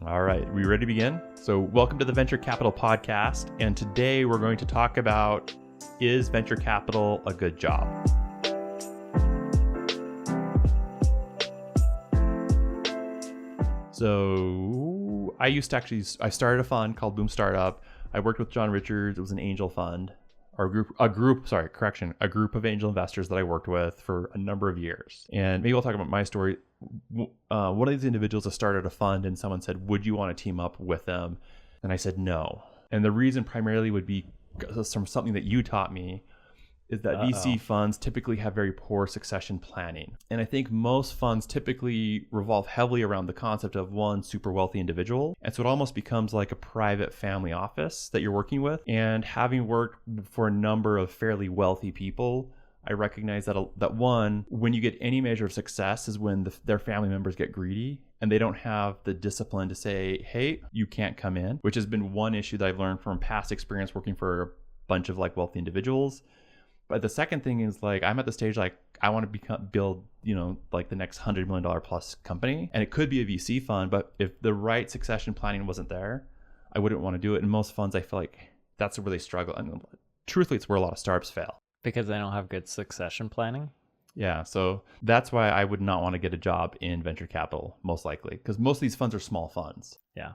All right, we ready to begin? So welcome to the Venture Capital Podcast, and today we're going to talk about, is venture capital a good job? So I started a fund called Boom Startup. I worked with John Richards. It was an angel fund, or a group of angel investors that I worked with for a number of years. And maybe I'll talk about my story. One of these individuals has started a fund and someone said, would you want to team up with them? And I said, no. And the reason primarily would be from something that you taught me, is that VC funds typically have very poor succession planning. And I think most funds typically revolve heavily around the concept of one super wealthy individual. And so it almost becomes like a private family office that you're working with. And having worked for a number of fairly wealthy people, I recognize that one, when you get any measure of success is when their family members get greedy and they don't have the discipline to say, hey, you can't come in, which has been one issue that I've learned from past experience working for a bunch of like wealthy individuals. But the second thing is like, I'm at the stage, like I want to build, like the next $100 million plus company. And it could be a VC fund, but if the right succession planning wasn't there, I wouldn't want to do it. And most funds, I feel like that's where they struggle. And truthfully, it's where a lot of startups fail. Because they don't have good succession planning? Yeah. So that's why I would not want to get a job in venture capital, most likely, because most of these funds are small funds. Yeah.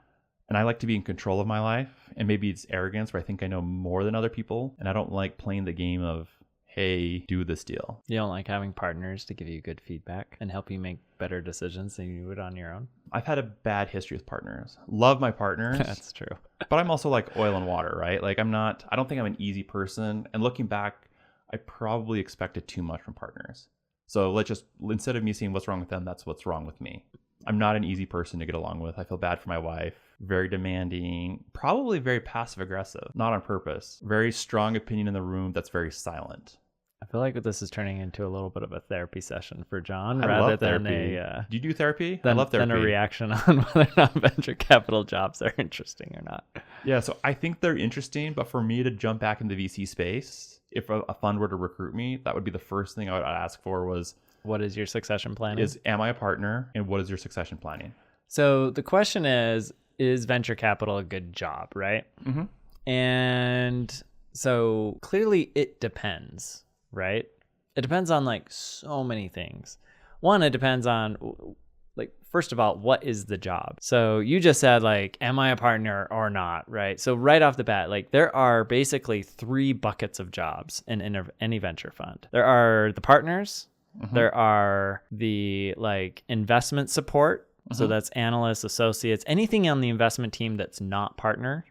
And I like to be in control of my life. And maybe it's arrogance where I think I know more than other people. And I don't like playing the game of, hey, do this deal. You don't like having partners to give you good feedback and help you make better decisions than you would on your own? I've had a bad history with partners. Love my partners. That's true. But I'm also like oil and water, right? Like I don't think I'm an easy person. And looking back, I probably expected too much from partners. So instead of me seeing what's wrong with them, that's what's wrong with me. I'm not an easy person to get along with. I feel bad for my wife. Very demanding, probably very passive aggressive, not on purpose. Very strong opinion in the room that's very silent. I feel like this is turning into a little bit of a therapy session for John, rather than a... Do you do therapy? I love therapy. Than a reaction on whether or not venture capital jobs are interesting or not. Yeah, so I think they're interesting, but for me to jump back into the VC space, if a fund were to recruit me, that would be the first thing I would ask for was... What is your succession planning? Am I a partner? And what is your succession planning? So the question is venture capital a good job, right? Mm-hmm. And so clearly it depends, right? It depends on like so many things. One, it depends on like, first of all, what is the job? So you just said like, am I a partner or not, right? So right off the bat, like there are basically 3 buckets of jobs in any venture fund. There are the partners. Mm-hmm. There are the like investment support. Mm-hmm. So that's analysts, associates, anything on the investment team that's not partner.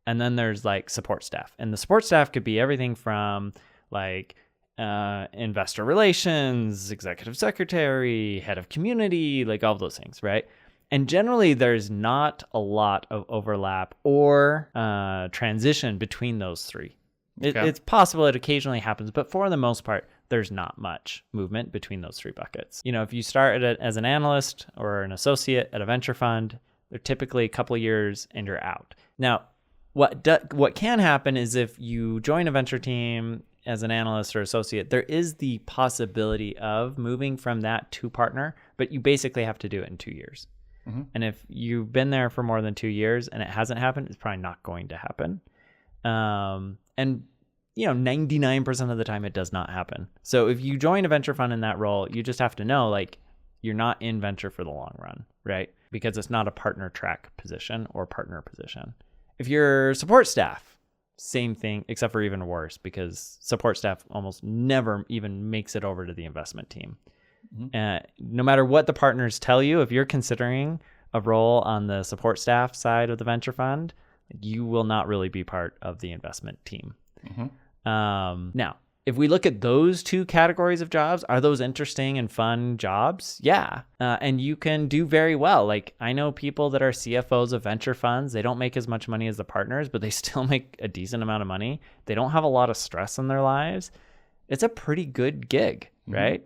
And then there's like support staff. And the support staff could be everything from like investor relations, executive secretary, head of community, like all of those things, right? And generally there's not a lot of overlap or transition between those 3. Okay. It's possible it occasionally happens, but for the most part, there's not much movement between those 3 buckets. If you start as an analyst or an associate at a venture fund, they're typically a couple of years and you're out. Now, what can happen is if you join a venture team as an analyst or associate, there is the possibility of moving from that to partner, but you basically have to do it in 2 years. Mm-hmm. And if you've been there for more than 2 years and it hasn't happened, it's probably not going to happen. And 99% of the time it does not happen. So if you join a venture fund in that role, you just have to know like you're not in venture for the long run, right? Because it's not a partner track position or partner position. If you're support staff, same thing, except for even worse, because support staff almost never even makes it over to the investment team. Mm-hmm. No matter what the partners tell you, if you're considering a role on the support staff side of the venture fund, you will not really be part of the investment team. Mm-hmm. Now, if we look at those 2 categories of jobs, are those interesting and fun jobs? Yeah. And you can do very well. Like I know people that are CFOs of venture funds. They don't make as much money as the partners, but they still make a decent amount of money. They don't have a lot of stress in their lives. It's a pretty good gig, right?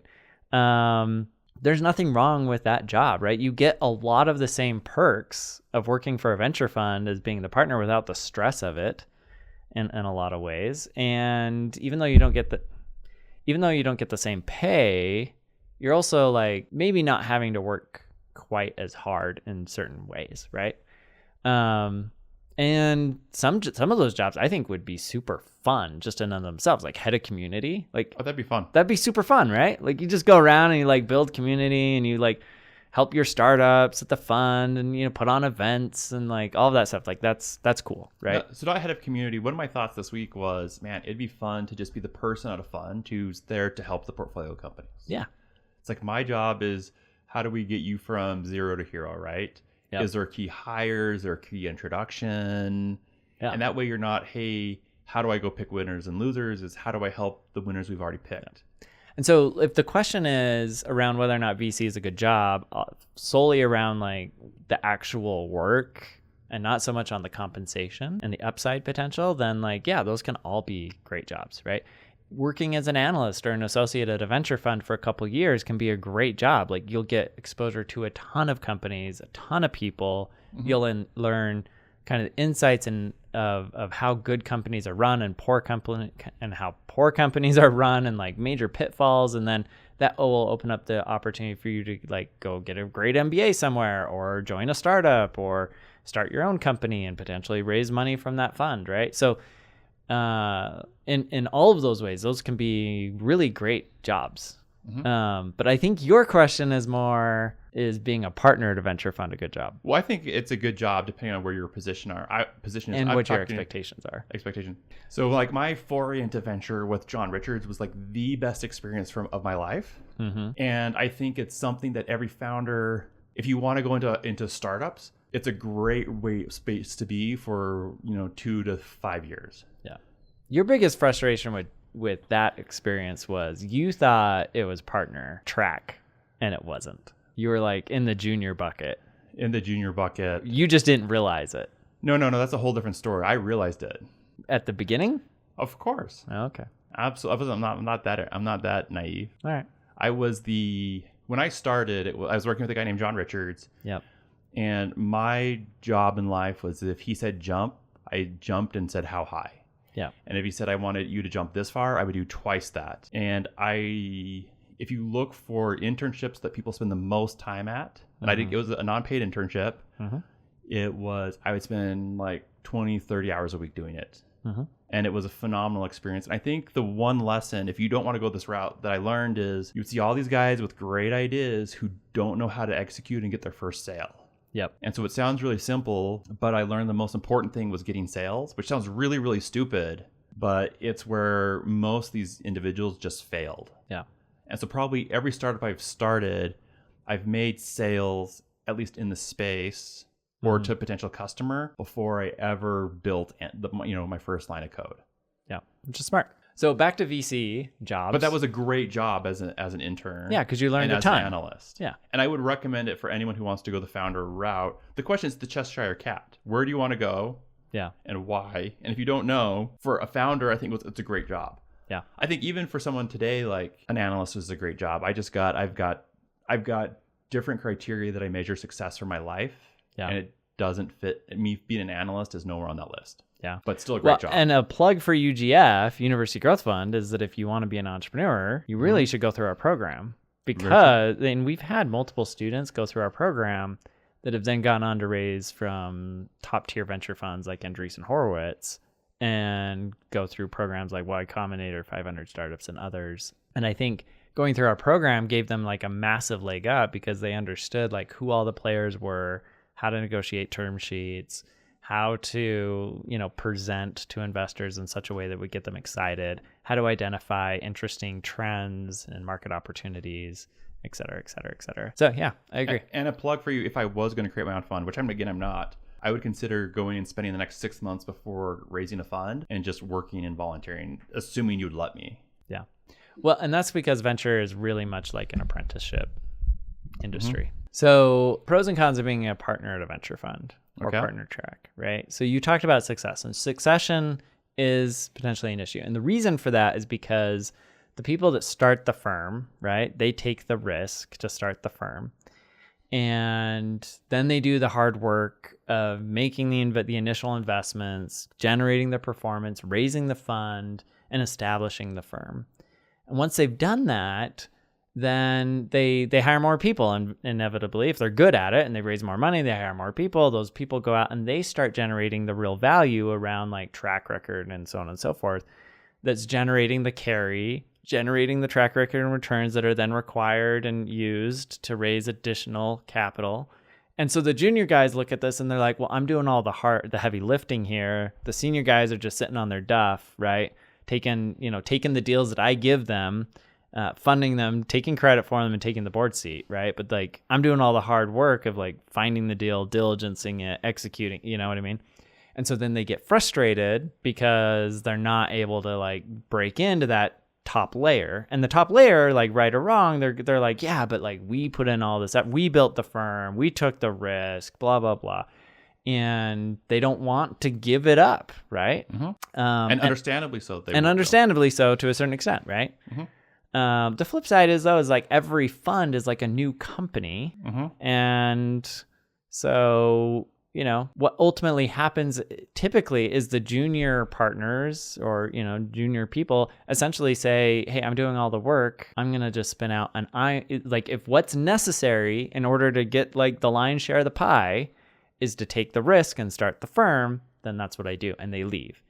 There's nothing wrong with that job, right? You get a lot of the same perks of working for a venture fund as being the partner without the stress of it. In a lot of ways, and even though you don't get the same pay, you're also like maybe not having to work quite as hard in certain ways, right? And some of those jobs I think would be super fun just in and of themselves, like head of community. Like, Oh, that'd be fun. that'd be super fun, right? Like you just go around and you like build community and you like help your startups at the fund and, you know, put on events and like all of that stuff. Like that's cool, right? Yeah, so not head of community. One of my thoughts this week was, man, it'd be fun to just be the person at a fund who's there to help the portfolio companies. Yeah. It's like my job is, how do we get you from zero to hero, right? Yep. Is there key hires or key introduction? Yeah. And that way you're not, hey, how do I go pick winners and losers? Is how do I help the winners we've already picked? And so if the question is around whether or not VC is a good job, solely around like the actual work and not so much on the compensation and the upside potential, then like, yeah, those can all be great jobs, right? Working as an analyst or an associate at a venture fund for a couple of years can be a great job. Like you'll get exposure to a ton of companies, a ton of people. Mm-hmm. You'll learn kind of insights of how good companies are run and how poor companies are run and like major pitfalls. And then that will open up the opportunity for you to like go get a great MBA somewhere or join a startup or start your own company and potentially raise money from that fund, right? So in all of those ways, those can be really great jobs. Mm-hmm. But I think your question is being a partner at a venture fund a good job? Well, I think it's a good job depending on where your position is. And what your expectations are. So like my foray into venture with Jon Richards was like the best experience of my life. Mm-hmm. And I think it's something that every founder, if you want to go into startups, it's a great space to be for, 2 to 5 years. Yeah. Your biggest frustration with that experience was you thought it was partner track and it wasn't. You were like in the junior bucket. You just didn't realize it. No. That's a whole different story. I realized it. At the beginning? Of course. Oh, okay. Absolutely. I'm not that naive. All right. When I started, I was working with a guy named Jon Richards. Yep. And my job in life was if he said jump, I jumped and said how high. Yeah. And if he said I wanted you to jump this far, I would do twice that. And if you look for internships that people spend the most time at, and it was a non-paid internship, I would spend like 20, 30 hours a week doing it. And it was a phenomenal experience. And I think the one lesson, if you don't want to go this route, that I learned is you see all these guys with great ideas who don't know how to execute and get their first sale. Yep. And so it sounds really simple, but I learned the most important thing was getting sales, which sounds really, really stupid, but it's where most of these individuals just failed. Yeah. And so probably every startup I've started, I've made sales, at least in the space, or to a potential customer before I ever built my first line of code. Yeah, which is smart. So back to VC jobs. But that was a great job as an intern. Yeah, because you learned a ton. As an analyst. Yeah. And I would recommend it for anyone who wants to go the founder route. The question is the Cheshire Cat. Where do you want to go? Yeah. And why? And if you don't know, for a founder, I think it's a great job. Yeah. I think even for someone today, like an analyst is a great job. I've got different criteria that I measure success for my life. Yeah. And it doesn't fit. Me being an analyst is nowhere on that list. Yeah. But still a great job. And a plug for UGF, University Growth Fund, is that if you want to be an entrepreneur, you really should go through our program. And we've had multiple students go through our program that have then gone on to raise from top tier venture funds like Andreessen Horowitz and go through programs like Y Combinator, 500 Startups, and others. And I think going through our program gave them like a massive leg up because they understood like who all the players were, how to negotiate term sheets, how to, present to investors in such a way that would get them excited, how to identify interesting trends and market opportunities, et cetera, et cetera, et cetera. So yeah, I agree. And a plug for you, if I was going to create my own fund, which I'm not, I would consider going and spending the next 6 months before raising a fund and just working and volunteering, assuming you'd let me. Yeah. Well, and that's because venture is really much like an apprenticeship industry. So pros and cons of being a partner at a venture fund or partner track, right? So you talked about success, and succession is potentially an issue. And the reason for that is because the people that start the firm, right, they take the risk to start the firm. And then they do the hard work of making the initial investments, generating the performance, raising the fund, and establishing the firm. And once they've done that, then they hire more people, and inevitably, if they're good at it and they raise more money, they hire more people. Those people go out and they start generating the real value around like track record and so on and so forth. That's generating the carry, generating the track record and returns that are then required and used to raise additional capital. And so the junior guys look at this and they're like, well, I'm doing all the heavy lifting here. The senior guys are just sitting on their duff, right? Taking the deals that I give them, funding them, taking credit for them, and taking the board seat, right? But like, I'm doing all the hard work of like finding the deal, diligencing it, executing, you know what I mean? And so then they get frustrated because they're not able to like break into that top layer. And the top layer, like right or wrong, they're like, yeah, but like we put in all this, we built the firm, we took the risk, blah, blah, blah. And they don't want to give it up, right? And understandably so. Understandably so to a certain extent, right? The flip side is, though, is like every fund is like a new company. And so, what ultimately happens typically is the junior partners or, junior people essentially say, hey, I'm doing all the work. I'm going to just spin out if what's necessary in order to get like the lion's share of the pie is to take the risk and start the firm, then that's what I do. And they leave.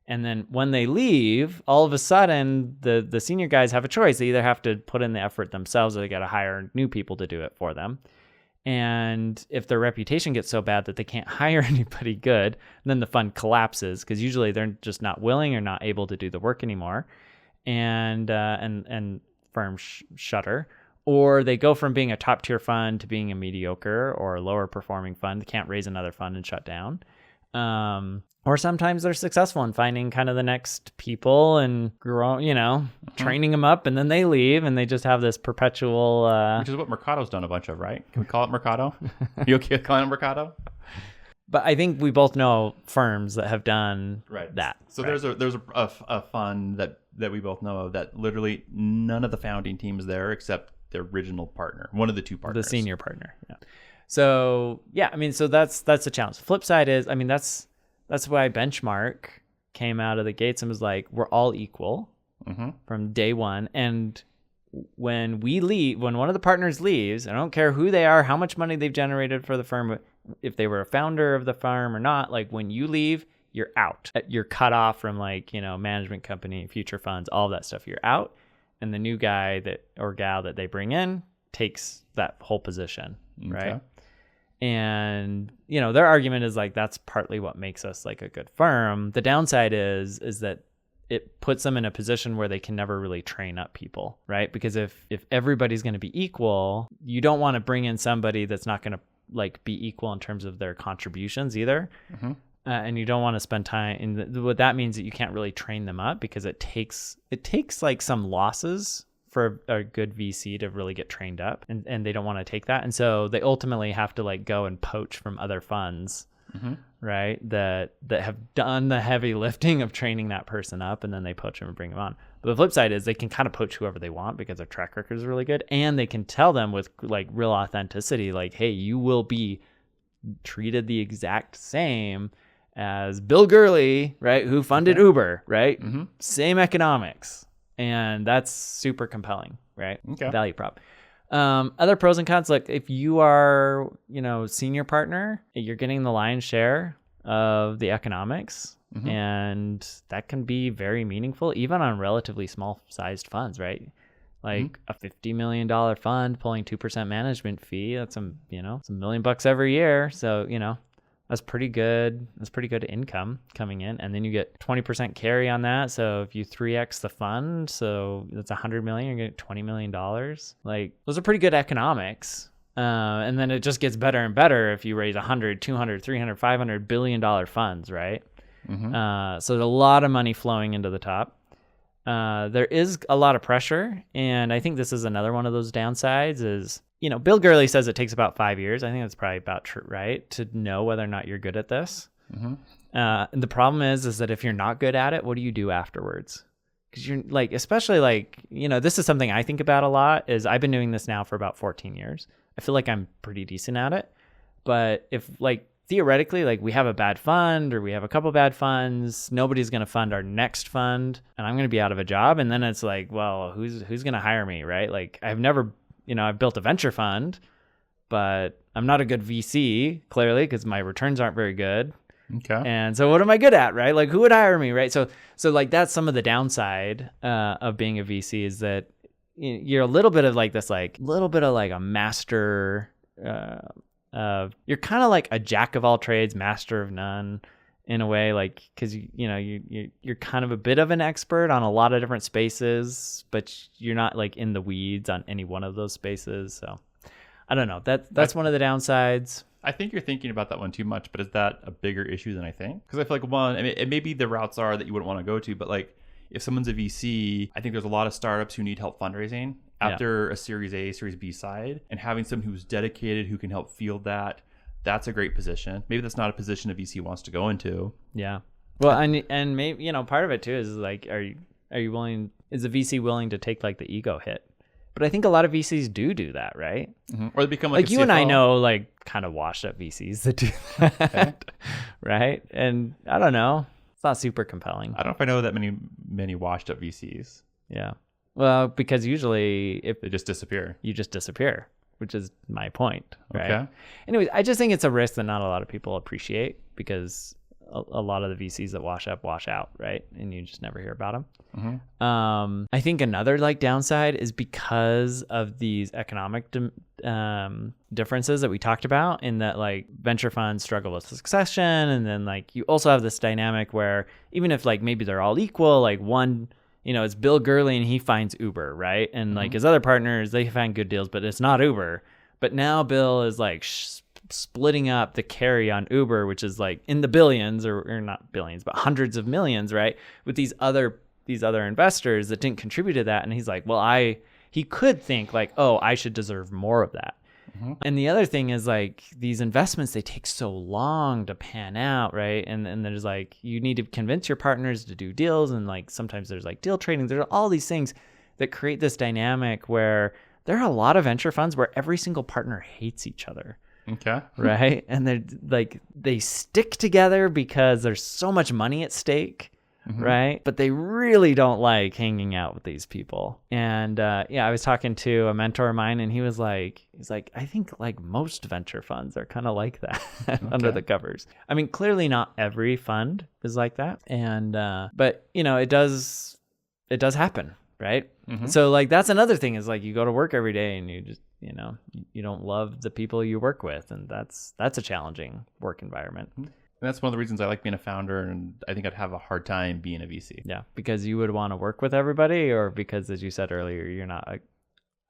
And then when they leave, all of a sudden, the senior guys have a choice. They either have to put in the effort themselves or they got to hire new people to do it for them. And if their reputation gets so bad that they can't hire anybody good, then the fund collapses because usually they're just not willing or not able to do the work anymore. And firms shutter. Or they go from being a top tier fund to being a mediocre or a lower performing fund. They can't raise another fund and shut down. Or sometimes they're successful in finding kind of the next people and grow, training them up, and then they leave and they just have this perpetual. Which is what Mercado's done a bunch of, right? Can we call it Mercado? You okay calling it Mercado? But I think we both know firms that have done that. So there's a fund that we both know of that literally none of the founding team is there except the original partner, one of the two partners, the senior partner. Yeah. So so that's the challenge. Flip side is, that's why Benchmark came out of the gates and was like, we're all equal from day one. And when we leave, when one of the partners leaves, I don't care who they are, how much money they've generated for the firm, if they were a founder of the firm or not, like when you leave, you're out. You're cut off from management company, future funds, all that stuff. You're out. And the new guy or gal that they bring in takes that whole position, right? And, their argument is like, that's partly what makes us like a good firm. The downside is that it puts them in a position where they can never really train up people, right? Because if everybody's going to be equal, you don't want to bring in somebody that's not going to like be equal in terms of their contributions either. And you don't want to spend time in what that means that you can't really train them up because it takes like some losses for a good VC to really get trained up, and they don't want to take that. And so they ultimately have to like go and poach from other funds, right? That have done the heavy lifting of training that person up, and then they poach them and bring them on. But the flip side is they can kind of poach whoever they want because their track record is really good, and they can tell them with like real authenticity, like, hey, you will be treated the exact same as Bill Gurley, right? Who funded Uber, right? Same economics. And that's super compelling, right? Value prop. Other pros and cons, like if you are, senior partner, you're getting the lion's share of the economics. And that can be very meaningful, even on relatively small sized funds, right? Like a $50 million fund pulling 2% management fee. That's some $1 million every year. So, that's pretty good. That's pretty good income coming in. And then you get 20% carry on that. So if you 3x the fund, so that's $100 million, you're getting $20 million. Like those are pretty good economics. And then it just gets better and better if you raise 100, 200, 300, $500 billion funds, right? So there's a lot of money flowing into the top. There is a lot of pressure. And I think this is another one of those downsides is, Bill Gurley says it takes about 5 years. I think that's probably about true, right? To know whether or not you're good at this. And the problem is that if you're not good at it, what do you do afterwards? Because you're like, especially like, this is something I think about a lot is I've been doing this now for about 14 years. I feel like I'm pretty decent at it. But if like theoretically, like we have a bad fund or we have a couple bad funds, nobody's going to fund our next fund and I'm going to be out of a job. And then it's like, well, who's going to hire me, right? Like I've never, I've built a venture fund, but I'm not a good VC, clearly, because my returns aren't very good. Okay. And so what am I good at, right? Like who would hire me, right? So like that's some of the downside of being a VC is that you're a little bit of like this, like little bit of like a master, you're kind of like a jack of all trades, master of none in a way, like, cause you're kind of a bit of an expert on a lot of different spaces, but you're not like in the weeds on any one of those spaces. So I don't know. That's one of the downsides. I think you're thinking about that one too much, but is that a bigger issue than I think? Because I feel like one, I mean, it maybe the routes are that you wouldn't want to go to, but like if someone's a VC, I think there's a lot of startups who need help fundraising after a Series A, Series B side, and having someone who's dedicated who can help field that, that's a great position. Maybe that's not a position a VC wants to go into. Yeah. Well, and maybe, part of it too is like, are you willing, is a VC willing to take like the ego hit? But I think a lot of VCs do that, right? Mm-hmm. Or they become like you CFO. And I know like kind of washed up VCs that do that, okay. Right? And I don't know. It's not super compelling. I don't know if I know that many washed up VCs. Yeah. Well, because usually if they just disappear, you just disappear, which is my point, right? Okay. Anyways, I just think it's a risk that not a lot of people appreciate because a lot of the VCs that wash up, wash out, right? And you just never hear about them. Mm-hmm. I think another like downside is because of these economic differences that we talked about in that like venture funds struggle with succession. And then like you also have this dynamic where even if like maybe they're all equal, like one, it's Bill Gurley and he finds Uber, right? And like his other partners, they find good deals, but it's not Uber. But now Bill is like splitting up the carry on Uber, which is like in the billions or not billions, but hundreds of millions, right? With these other investors that didn't contribute to that. And he's like, well, he could think like, oh, I should deserve more of that. Mm-hmm. And the other thing is like these investments, they take so long to pan out, right? And there's like, you need to convince your partners to do deals. And like, sometimes there's like deal trading. There's all these things that create this dynamic where there are a lot of venture funds where every single partner hates each other. Okay. Right. And they're like, they stick together because there's so much money at stake. Mm-hmm. Right. But they really don't like hanging out with these people. And I was talking to a mentor of mine and he's like, I think like most venture funds are kind of like that under the covers. I mean, clearly not every fund is like that. And but, it does happen. Right. Mm-hmm. So like that's another thing is like you go to work every day and you just, you don't love the people you work with. And that's a challenging work environment. Mm-hmm. And that's one of the reasons I like being a founder, and I think I'd have a hard time being a VC. Yeah, because you would want to work with everybody, or because, as you said earlier, you're not.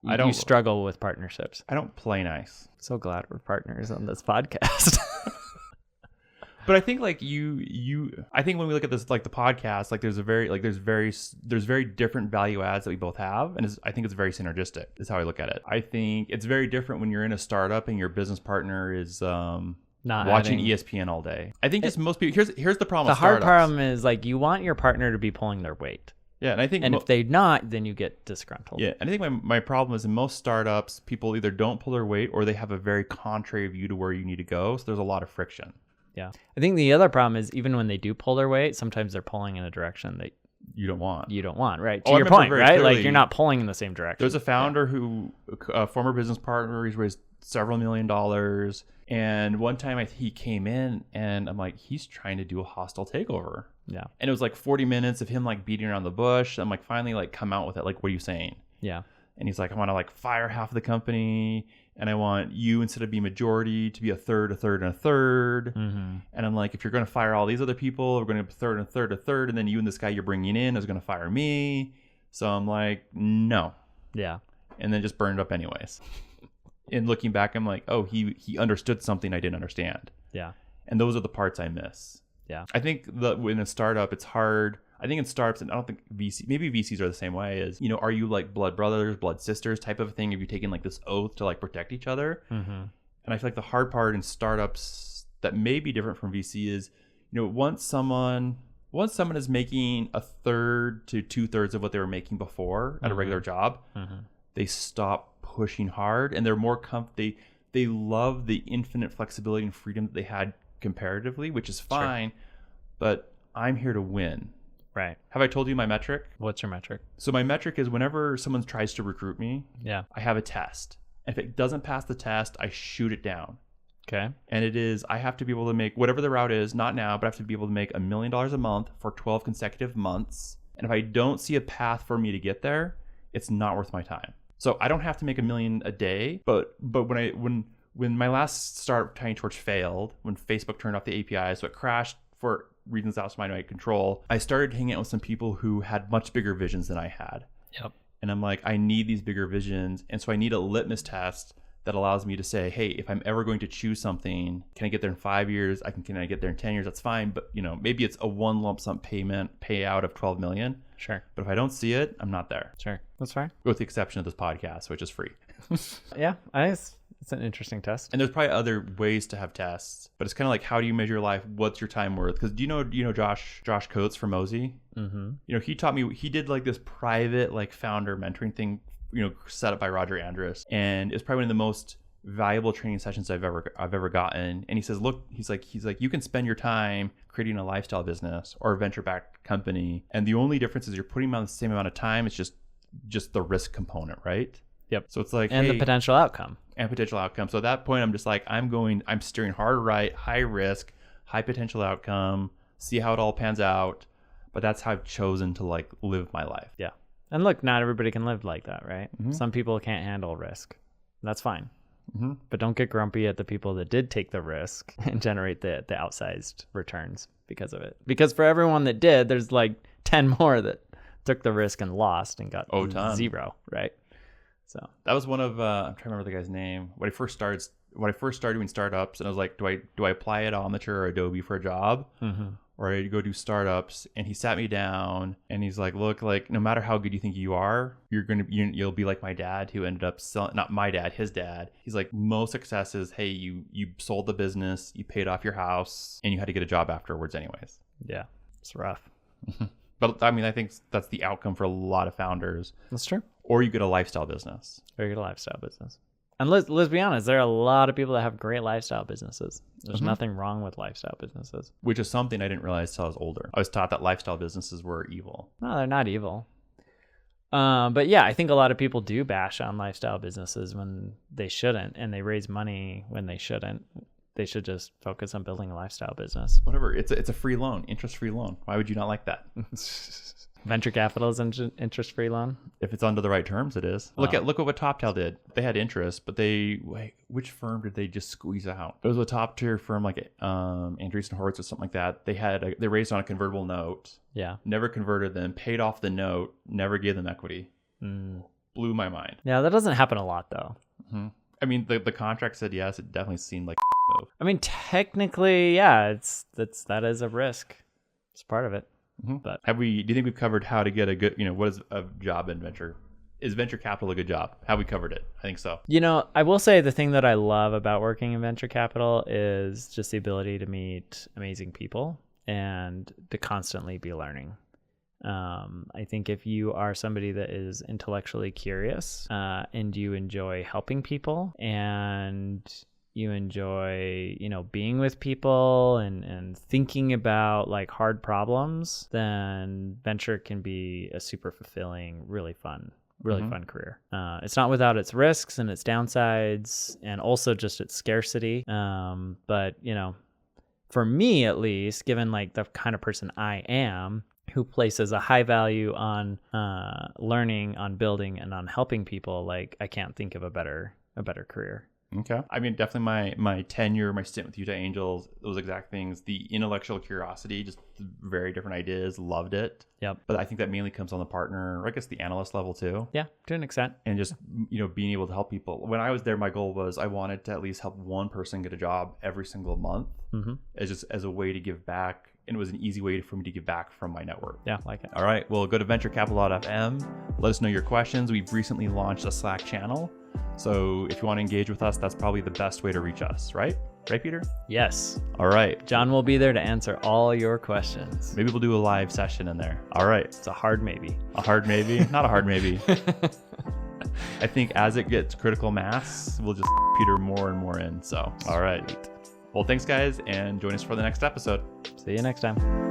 You struggle with partnerships. I don't play nice. So glad we're partners on this podcast. But I think like I think when we look at this like the podcast, like there's very different value adds that we both have, and I think it's very synergistic. Is how I look at it. I think it's very different when you're in a startup and your business partner is not watching ESPN all day. I think just most people. Here's the problem. The hard problem is like you want your partner to be pulling their weight. Yeah, and I think, if they're not, then you get disgruntled. Yeah, and I think my problem is in most startups, people either don't pull their weight or they have a very contrary view to where you need to go. So there's a lot of friction. Yeah, I think the other problem is even when they do pull their weight, sometimes they're pulling in a direction that you don't want, right? To your point, right? Clearly, like you're not pulling in the same direction. There's a founder who, a former business partner, he's raised several $1 million. And one time he came in and I'm like, he's trying to do a hostile takeover. Yeah. And it was like 40 minutes of him like beating around the bush. I'm like, finally like come out with it. Like, what are you saying? Yeah. And he's like, I want to like fire half of the company. And I want you, instead of being majority, to be a third, and a third. Mm-hmm. And I'm like, if you're going to fire all these other people, we're going to be a third. And then you and this guy you're bringing in is going to fire me. So I'm like, no. Yeah. And then just burned it up anyways. And looking back, I'm like, oh, he understood something I didn't understand. Yeah. And those are the parts I miss. Yeah. I think that in a startup, it's hard. I think in startups, and I don't think maybe VCs are the same way, is, are you like blood brothers, blood sisters type of thing? Have you taken like this oath to like protect each other? Mm-hmm. And I feel like the hard part in startups that may be different from VC is, once someone is making a third to 2/3 of what they were making before at a regular job, they stop pushing hard, and they're more they love the infinite flexibility and freedom that they had comparatively, which is fine, but I'm here to win. Right. Have I told you my metric? What's your metric? So my metric is whenever someone tries to recruit me, I have a test. If it doesn't pass the test, I shoot it down. Okay. And it is, I have to be able to make whatever the route is, not now, but I have to be able to make $1 million a month for 12 consecutive months. And if I don't see a path for me to get there, it's not worth my time. So I don't have to make $1 million a day, but when my last startup, Tiny Torch, failed, when Facebook turned off the API, so it crashed for reasons outside my control, I started hanging out with some people who had much bigger visions than I had. Yep. And I'm like, I need these bigger visions. And so I need a litmus test that allows me to say, hey, if I'm ever going to choose something, can I get there in 5 years? Can I get there in 10 years? That's fine. But maybe it's a one lump sum payout of 12 million. Sure. But if I don't see it, I'm not there. Sure. That's fine. With the exception of this podcast, which is free. Yeah. It's an interesting test. And there's probably other ways to have tests, but it's kind of like, how do you measure your life? What's your time worth? Because do you know Josh Coates from Mosey? Mm-hmm. He taught me, he did like this private like founder mentoring thing, set up by Roger Andrus. And it's probably one of the most valuable training sessions I've ever gotten. And he says, look, he's like, you can spend your time creating a lifestyle business or a venture-backed company. And the only difference is you're putting them on the same amount of time. It's just the risk component, right? Yep. So it's like, the potential outcome. So at that point, I'm just like, I'm steering hard right, high risk, high potential outcome, see how it all pans out. But that's how I've chosen to like live my life. Yeah. And look, not everybody can live like that, right? Mm-hmm. Some people can't handle risk. That's fine. Mm-hmm. But don't get grumpy at the people that did take the risk and generate the outsized returns because of it. Because for everyone that did, there's like 10 more that took the risk and lost and got zero, right? So that was one of I'm trying to remember the guy's name. When I first started doing startups, and I was like, do I apply at Omniture or Adobe for a job, or I go do startups? And he sat me down and he's like, look, like no matter how good you think you are, you'll be like my dad who ended up selling, not my dad, his dad. He's like, most success is, hey, you sold the business, you paid off your house, and you had to get a job afterwards anyways. Yeah, it's rough. But I mean, I think that's the outcome for a lot of founders. That's true. Or you get a lifestyle business. And let's be honest, there are a lot of people that have great lifestyle businesses. There's nothing wrong with lifestyle businesses. Which is something I didn't realize till I was older. I was taught that lifestyle businesses were evil. No, they're not evil. But yeah, I think a lot of people do bash on lifestyle businesses when they shouldn't, and they raise money when they shouldn't. They should just focus on building a lifestyle business. Whatever. It's a free loan, interest-free loan. Why would you not like that? Venture capital is interest-free loan. If it's under the right terms, it is. Look at what TopTal did. They had interest, but which firm did they just squeeze out? It was a top tier firm like Andreessen Horowitz or something like that. They raised on a convertible note. Yeah. Never converted them. Paid off the note. Never gave them equity. Blew my mind. Yeah, that doesn't happen a lot though. Mm-hmm. I mean, the contract said yes. It definitely seemed like move. I mean, technically, yeah, that is a risk. It's part of it. Mm-hmm. But do you think we've covered how to get a good, what is a job in venture? Is venture capital a good job? Have we covered it? I think so. I will say the thing that I love about working in venture capital is just the ability to meet amazing people and to constantly be learning. I think if you are somebody that is intellectually curious and you enjoy helping people and you enjoy, being with people and thinking about like hard problems, then venture can be a super fulfilling, really fun career. It's not without its risks and its downsides and also just its scarcity. But, for me, at least, given like the kind of person I am, who places a high value on learning, on building, and on helping people, like I can't think of a better career. Okay. I mean, definitely my tenure, my stint with Utah Angels, those exact things, the intellectual curiosity, just very different ideas, loved it. Yep. But I think that mainly comes on the partner, or I guess the analyst level too. Yeah, to an extent. And just, being able to help people. When I was there, my goal was I wanted to at least help one person get a job every single month as a way to give back. And it was an easy way for me to give back from my network. Yeah, like it. All right. Well, go to venturecapital.fm. Let us know your questions. We've recently launched a Slack channel. So if you want to engage with us, that's probably the best way to reach us, right? Right, Peter? Yes. All right. John will be there to answer all your questions. Maybe we'll do a live session in there. All right. It's a hard maybe. A hard maybe? Not a hard maybe. I think as it gets critical mass, we'll just Peter more and more in. So, all right. Well, thanks, guys, and join us for the next episode. See you next time.